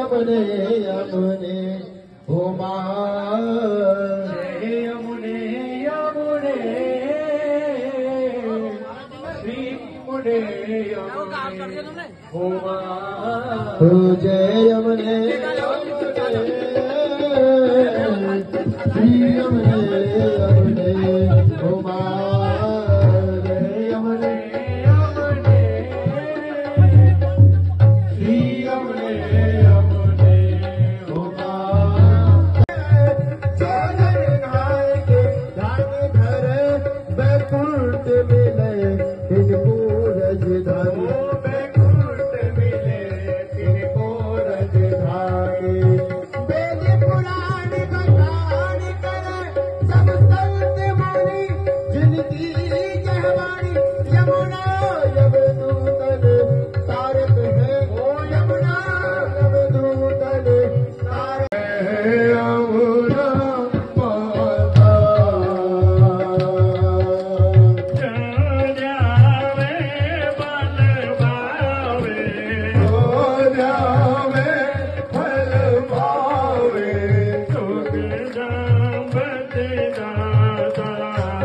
यमुने यमुने उमा यमुने यमुने श्री मुने उमा जय यमुने श्री यमुने यमुने उमा जय यमुने यमुने श्री यमुने यमुने उमा सागर गाय के धान घर बैकुंठ मिले तिनको रजधानी बैकुंठ मिले तिनको रजधानी वेद पुराण कथान करे सब संत मानी जिनकी कहवानी यमुना यमदूतन तारक है ओ यमुना यमदूतन तारक है यमुना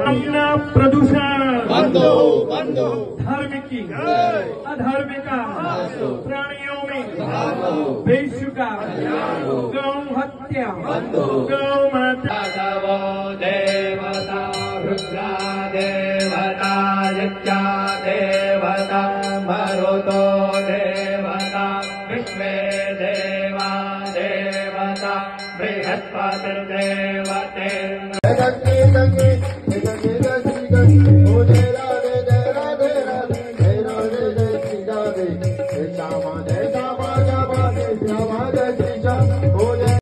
माता प्रदूषण बंदो बंदो धार्मिकी अधार्मिका प्राणियों में बेशुका गौ हत्या गौ माता देवता रुद्रा देवता यज्ञा देवता मरुतो देवता विश्वे देवा देवता बृहस्पतिर्देवते गंगे गंगे गंगे गंगे ओ जय राधे जय राधे राधे जय राधे जय श्री राधे जय श्यामा जय श्यामा श्यामा जय श्यामा जय श्री श्याम ओ जय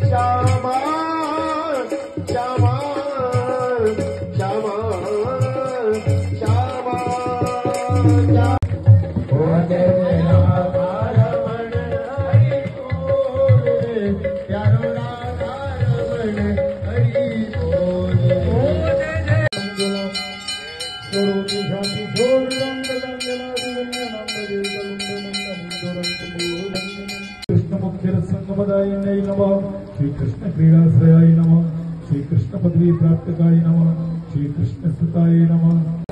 श्यामा श्यामा श्यामा श्यामा ओ जय कृष्ण मुख्य संगमदाय नमः श्री कृष्ण क्रीडाश्रयाय नमः श्री कृष्ण पदवी प्राप्तकाय नमः श्री कृष्ण स्तुताय नमः